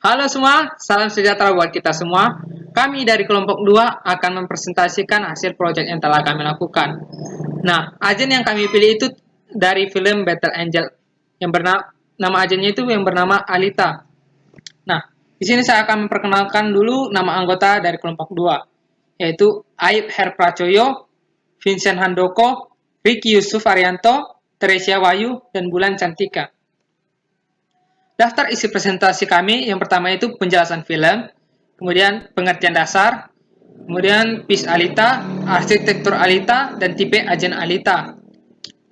Halo semua, salam sejahtera buat kita semua. Kami dari kelompok 2 akan mempresentasikan hasil proyek yang telah kami lakukan. Nah, agen yang kami pilih itu dari film Battle Angel yang bernama agennya itu yang bernama Alita. Nah, di sini saya akan memperkenalkan dulu nama anggota dari kelompok 2, yaitu Aib Herpracoyo, Vincent Handoko, Ricky Yusuf Arianto, Teresia Wayu, dan Bulan Cantika. Daftar isi presentasi kami yang pertama itu penjelasan film, kemudian pengertian dasar, kemudian PIS Alita, arsitektur Alita, dan tipe agen Alita.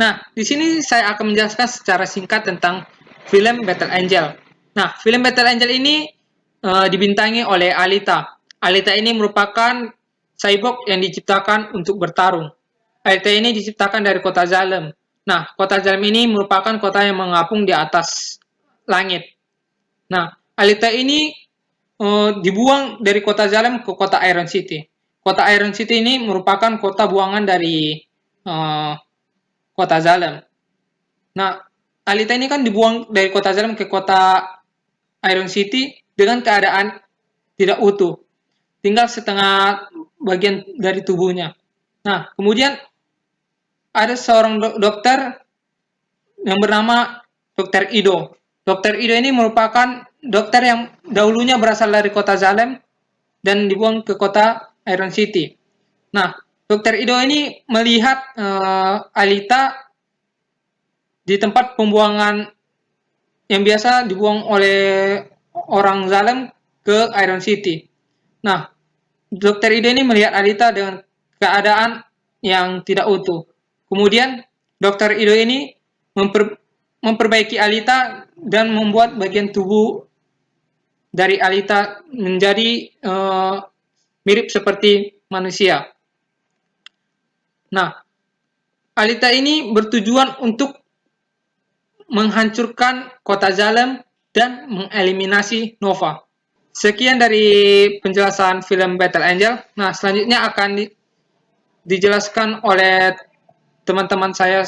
Nah, di sini saya akan menjelaskan secara singkat tentang film Battle Angel. Nah, film Battle Angel ini dibintangi oleh Alita. Alita ini merupakan cyborg yang diciptakan untuk bertarung. Alita ini diciptakan dari kota Zalem. Nah, kota Zalem ini merupakan kota yang mengapung di atas langit. Nah, Alita ini dibuang dari kota Zalem ke kota Iron City. Kota Iron City ini merupakan kota buangan dari uh, kota Zalem. Nah, Alita ini kan dibuang dari kota Zalem ke kota Iron City dengan keadaan tidak utuh, tinggal setengah bagian dari tubuhnya. Nah, kemudian ada seorang dokter yang bernama Dokter Ido. Dokter Ido ini merupakan dokter yang dahulunya berasal dari kota Zalem dan dibuang ke kota Iron City. Nah, Dokter Ido ini melihat Alita di tempat pembuangan yang biasa dibuang oleh orang Zalem ke Iron City. Nah, Dokter Ido ini melihat Alita dengan keadaan yang tidak utuh. Kemudian Dokter Ido ini memperbaiki Alita dan membuat bagian tubuh dari Alita menjadi mirip seperti manusia. Nah, Alita ini bertujuan untuk menghancurkan kota Zalem dan mengeliminasi Nova. Sekian dari penjelasan film Battle Angel. Nah, selanjutnya akan dijelaskan oleh teman-teman saya.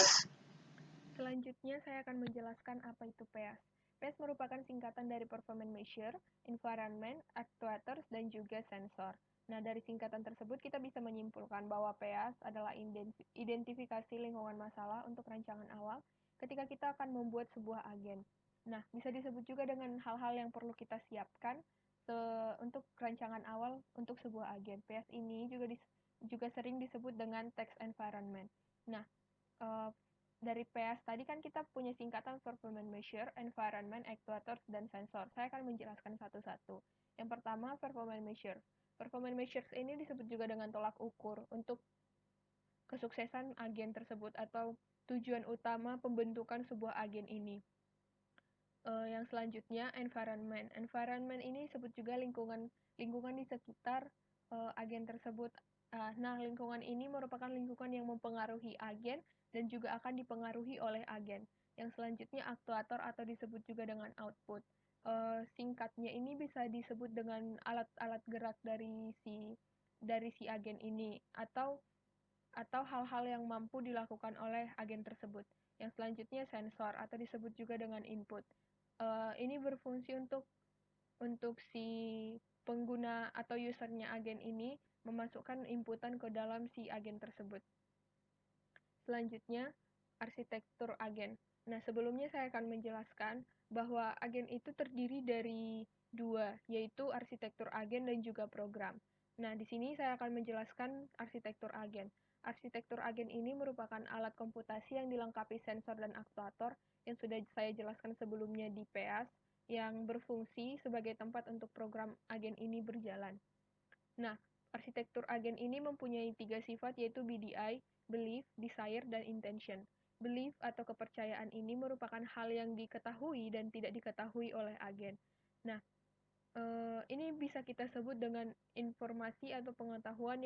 Selanjutnya, saya akan menjelaskan apa itu PEAS. PEAS merupakan singkatan dari Performance Measure, Environment, Actuators, dan juga Sensor. Nah, dari singkatan tersebut kita bisa menyimpulkan bahwa PEAS adalah identifikasi lingkungan masalah untuk rancangan awal ketika kita akan membuat sebuah agen. Nah, bisa disebut juga dengan hal-hal yang perlu kita siapkan untuk rancangan awal untuk sebuah agen. PEAS ini juga sering disebut dengan text environment. Nah, uh, dari PS tadi kan kita punya singkatan performance measure, environment, actuators, dan sensor. Saya akan menjelaskan satu-satu. Yang pertama, performance measure. Performance measures ini disebut juga dengan tolak ukur untuk kesuksesan agen tersebut atau tujuan utama pembentukan sebuah agen ini. Yang selanjutnya, environment. Environment ini disebut juga lingkungan di sekitar agen tersebut. Nah, lingkungan ini merupakan lingkungan yang mempengaruhi agen dan juga akan dipengaruhi oleh agen. Yang selanjutnya, aktuator atau disebut juga dengan output. Singkatnya ini bisa disebut dengan alat-alat gerak dari si agen ini atau hal-hal yang mampu dilakukan oleh agen tersebut. Yang selanjutnya sensor atau disebut juga dengan input. Ini berfungsi untuk si pengguna atau usernya agen ini memasukkan inputan ke dalam si agen tersebut. Selanjutnya, arsitektur agen. Nah, sebelumnya saya akan menjelaskan bahwa agen itu terdiri dari dua, yaitu arsitektur agen dan juga program. Nah, di sini saya akan menjelaskan arsitektur agen. Arsitektur agen ini merupakan alat komputasi yang dilengkapi sensor dan aktuator yang sudah saya jelaskan sebelumnya di PEAS yang berfungsi sebagai tempat untuk program agen ini berjalan. Nah, arsitektur agen ini mempunyai tiga sifat yaitu BDI, belief, desire, dan intention. Belief atau kepercayaan ini merupakan hal yang diketahui dan tidak diketahui oleh agen. Nah, ini bisa kita sebut dengan informasi atau pengetahuan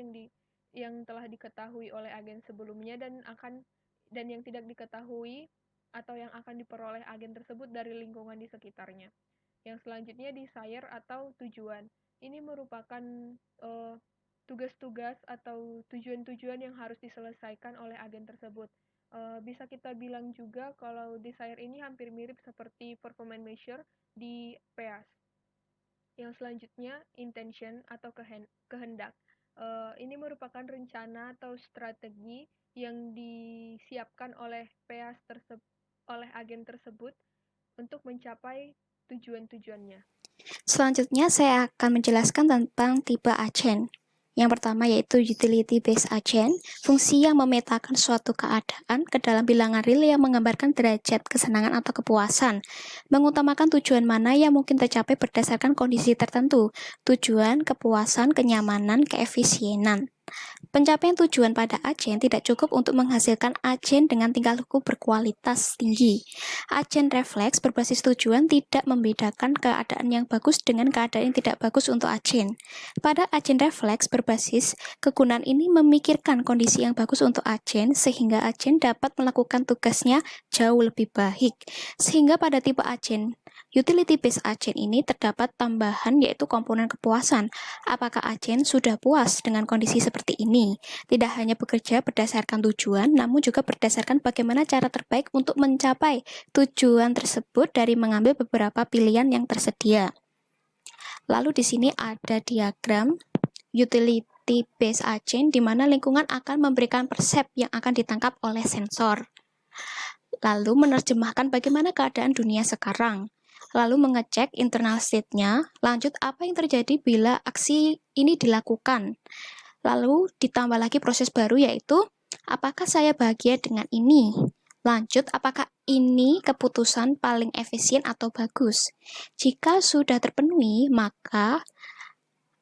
yang telah diketahui oleh agen sebelumnya dan yang tidak diketahui atau yang akan diperoleh agen tersebut dari lingkungan di sekitarnya. Yang selanjutnya desire atau tujuan. Ini merupakan uh, tugas-tugas atau tujuan-tujuan yang harus diselesaikan oleh agen tersebut. Bisa kita bilang juga kalau desire ini hampir mirip seperti performance measure di PEAS. Yang selanjutnya, intention atau kehendak. Ini merupakan rencana atau strategi yang disiapkan oleh oleh agen tersebut untuk mencapai tujuan-tujuannya. Selanjutnya saya akan menjelaskan tentang tipe agen. Yang pertama yaitu utility based agent, fungsi yang memetakan suatu keadaan ke dalam bilangan real yang menggambarkan derajat kesenangan atau kepuasan, mengutamakan tujuan mana yang mungkin tercapai berdasarkan kondisi tertentu, tujuan, kepuasan, kenyamanan, keefisienan. Pencapaian tujuan pada agen tidak cukup untuk menghasilkan agen dengan tingkah laku berkualitas tinggi. Agen refleks berbasis tujuan tidak membedakan keadaan yang bagus dengan keadaan yang tidak bagus untuk agen. Pada agen refleks berbasis, kegunaan ini memikirkan kondisi yang bagus untuk agen sehingga agen dapat melakukan tugasnya jauh lebih baik. Sehingga pada tipe agen utility based agent ini terdapat tambahan yaitu komponen kepuasan. Apakah agen sudah puas dengan kondisi seperti ini? Tidak hanya bekerja berdasarkan tujuan, namun juga berdasarkan bagaimana cara terbaik untuk mencapai tujuan tersebut dari mengambil beberapa pilihan yang tersedia. Lalu di sini ada diagram utility based agent di mana lingkungan akan memberikan persep yang akan ditangkap oleh sensor. Lalu menerjemahkan bagaimana keadaan dunia sekarang. Lalu mengecek internal state-nya, lanjut apa yang terjadi bila aksi ini dilakukan. Lalu ditambah lagi proses baru yaitu, apakah saya bahagia dengan ini? Lanjut, apakah ini keputusan paling efisien atau bagus? Jika sudah terpenuhi, maka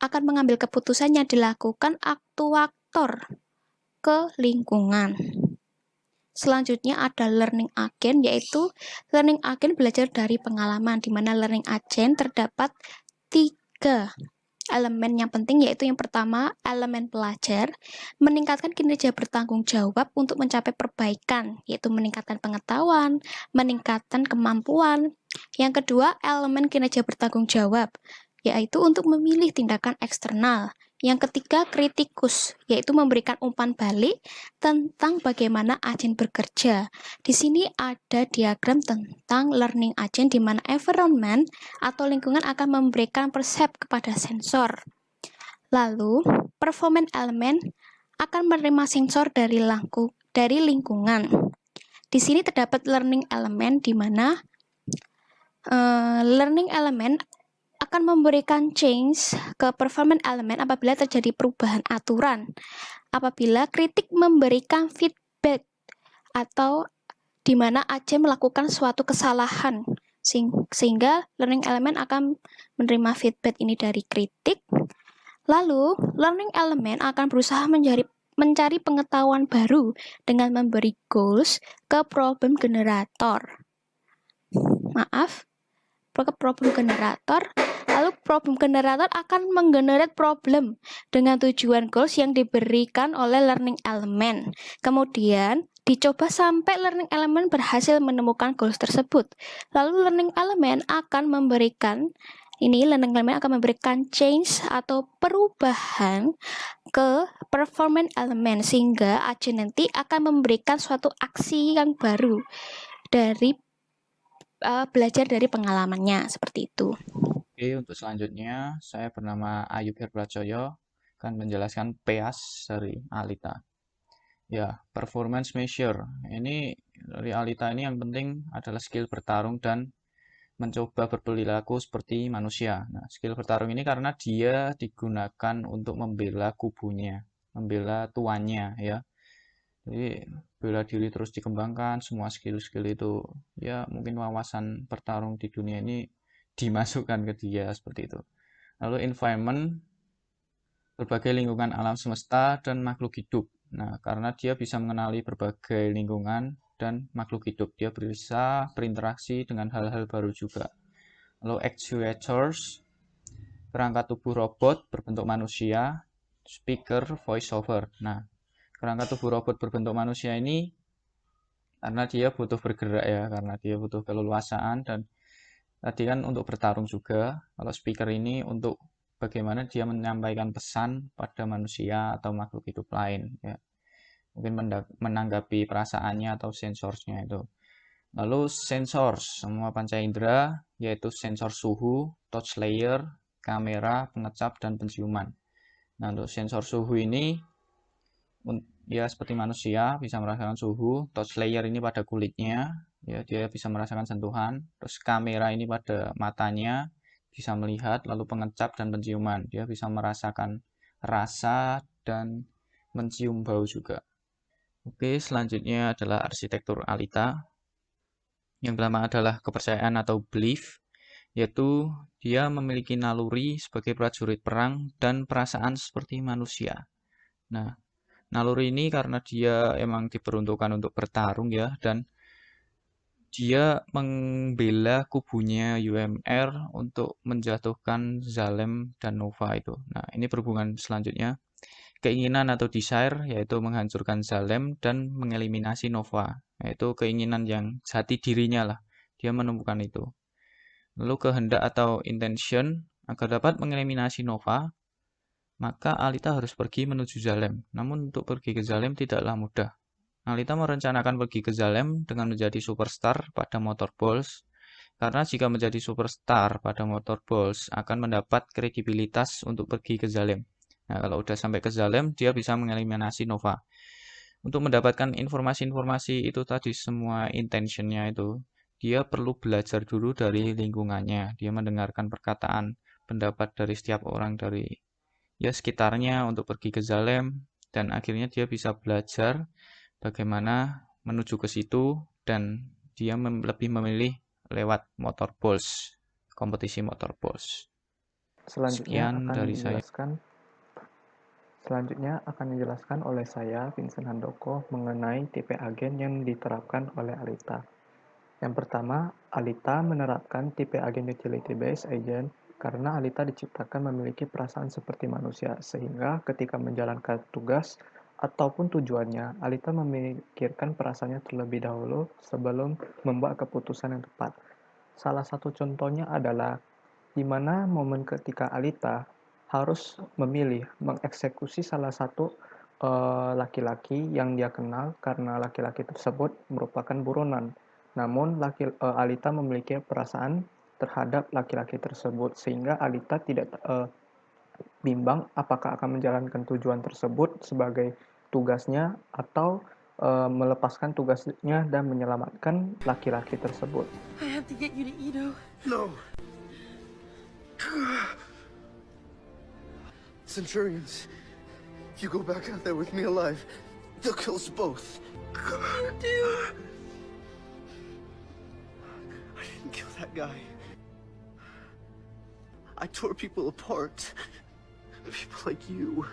akan mengambil keputusan yang dilakukan aktuator ke lingkungan. Selanjutnya ada learning agent, yaitu learning agent belajar dari pengalaman, di mana learning agent terdapat 3 elemen yang penting, yaitu yang pertama, elemen pelajar, meningkatkan kinerja bertanggung jawab untuk mencapai perbaikan, yaitu meningkatkan pengetahuan, meningkatkan kemampuan. Yang kedua, elemen kinerja bertanggung jawab, yaitu untuk memilih tindakan eksternal. Yang ketiga, kritikus, yaitu memberikan umpan balik tentang bagaimana agen bekerja. Di sini ada diagram tentang learning agent di mana environment atau lingkungan akan memberikan persep kepada sensor. Lalu, performance element akan menerima sensor dari lingkungan. Di sini terdapat learning element di mana learning element akan memberikan change ke performance element apabila terjadi perubahan aturan, apabila kritik memberikan feedback, atau di mana agen melakukan suatu kesalahan, sehingga learning element akan menerima feedback ini dari kritik. Lalu, learning element akan berusaha mencari pengetahuan baru dengan memberi goals ke problem generator. Lalu problem generator akan menggenerate problem dengan tujuan goals yang diberikan oleh learning element. Kemudian dicoba sampai learning element berhasil menemukan goals tersebut. Lalu learning element akan memberikan change atau perubahan ke performance element, sehingga agen nanti akan memberikan suatu aksi yang baru dari belajar dari pengalamannya, seperti itu. Oke, untuk selanjutnya saya bernama Ayub Herprajoyo akan menjelaskan PEAS dari Alita. Ya, performance measure. Ini dari Alita ini yang penting adalah skill bertarung dan mencoba berperilaku seperti manusia. Nah, skill bertarung ini karena dia digunakan untuk membela kubunya, membela tuannya ya. Jadi bela diri terus dikembangkan, semua skill-skill itu ya mungkin wawasan bertarung di dunia ini dimasukkan ke dia seperti itu. Lalu environment, berbagai lingkungan alam semesta dan makhluk hidup. Nah, karena dia bisa mengenali berbagai lingkungan dan makhluk hidup, dia bisa berinteraksi dengan hal-hal baru juga. Lalu actuators, perangkat tubuh robot berbentuk manusia, speaker, voiceover. Nah, kerangka tubuh robot berbentuk manusia ini karena dia butuh bergerak ya, karena dia butuh keleluasaan, dan tadi kan untuk bertarung juga. Kalau speaker ini untuk bagaimana dia menyampaikan pesan pada manusia atau makhluk hidup lain ya. Mungkin menanggapi perasaannya atau sensorsnya itu. Lalu sensors, semua panca indera, yaitu sensor suhu, touch layer, kamera, pengecap, dan penciuman. Nah, untuk sensor suhu ini ya seperti manusia bisa merasakan suhu. Touch layer ini pada kulitnya, ya dia bisa merasakan sentuhan. Terus kamera ini pada matanya bisa melihat, lalu pengecap dan penciuman dia bisa merasakan rasa dan mencium bau juga. Oke, selanjutnya adalah arsitektur Alita. Yang pertama adalah kepercayaan atau belief, yaitu dia memiliki naluri sebagai prajurit perang dan perasaan seperti manusia. Nah, naluri ini karena dia emang diperuntukkan untuk bertarung ya, dan dia membela kubunya UMR untuk menjatuhkan Zalem dan Nova itu. Nah, ini berhubungan selanjutnya. Keinginan atau desire, yaitu menghancurkan Zalem dan mengeliminasi Nova. Yaitu keinginan yang jati dirinya lah. Dia menemukan itu. Lalu kehendak atau intention, agar dapat mengeliminasi Nova, maka Alita harus pergi menuju Zalem. Namun untuk pergi ke Zalem tidaklah mudah. Alita merencanakan pergi ke Zalem dengan menjadi superstar pada Motorballs, karena jika menjadi superstar pada Motorballs akan mendapat kredibilitas untuk pergi ke Zalem. Nah, kalau udah sampai ke Zalem, dia bisa mengeliminasi Nova. Untuk mendapatkan informasi-informasi itu tadi, semua intentionnya itu, dia perlu belajar dulu dari lingkungannya. Dia mendengarkan perkataan, pendapat dari setiap orang dari ya sekitarnya untuk pergi ke Zalem, dan akhirnya dia bisa belajar bagaimana menuju ke situ, dan dia lebih memilih lewat Motorballs, kompetisi Motorballs. Sekian dari saya. Selanjutnya akan dijelaskan oleh saya, Vincent Handoko, mengenai tipe agen yang diterapkan oleh Alita. Yang pertama, Alita menerapkan tipe agen utility-based agent karena Alita diciptakan memiliki perasaan seperti manusia, sehingga ketika menjalankan tugas ataupun tujuannya, Alita memikirkan perasaannya terlebih dahulu sebelum membuat keputusan yang tepat. Salah satu contohnya adalah di mana momen ketika Alita harus memilih mengeksekusi salah satu laki-laki yang dia kenal karena laki-laki tersebut merupakan buronan. Namun Alita memiliki perasaan terhadap laki-laki tersebut sehingga Alita tidak bimbang apakah akan menjalankan tujuan tersebut sebagai tugasnya atau melepaskan tugasnya dan menyelamatkan laki-laki tersebut. I have to get you to Edo. No. Centurions, if you go back out there with me alive, they'll kill us both. You do. I didn't kill that guy. I tore people apart. People like you.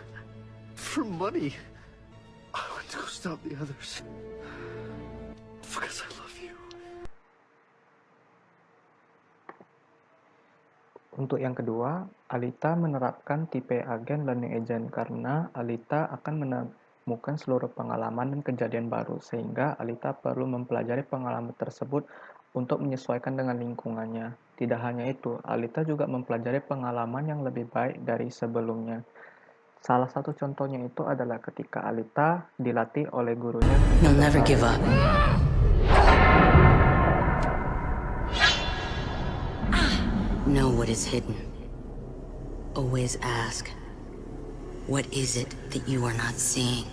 For money. I went to go stop the others. Because I love you. Untuk yang kedua, Alita menerapkan tipe agen learning agent karena Alita akan menemukan seluruh pengalaman dan kejadian baru, sehingga Alita perlu mempelajari pengalaman tersebut untuk menyesuaikan dengan lingkungannya. Tidak hanya itu, Alita juga mempelajari pengalaman yang lebih baik dari sebelumnya. Salah satu contohnya itu adalah ketika Alita dilatih oleh gurunya. You'll never give up. Know what is hidden. Always ask, what is it that you are not seeing?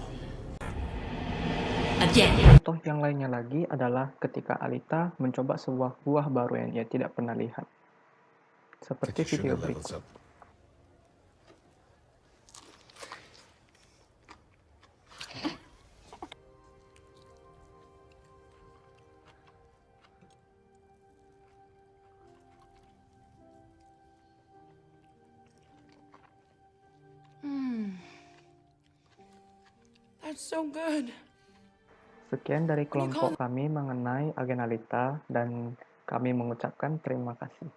Again. Contoh yang lainnya lagi adalah ketika Alita mencoba sebuah buah baru yang ia tidak pernah lihat. Seperti video berikut. That's so good. Sekian dari kelompok kami mengenai agen Alita dan kami mengucapkan terima kasih.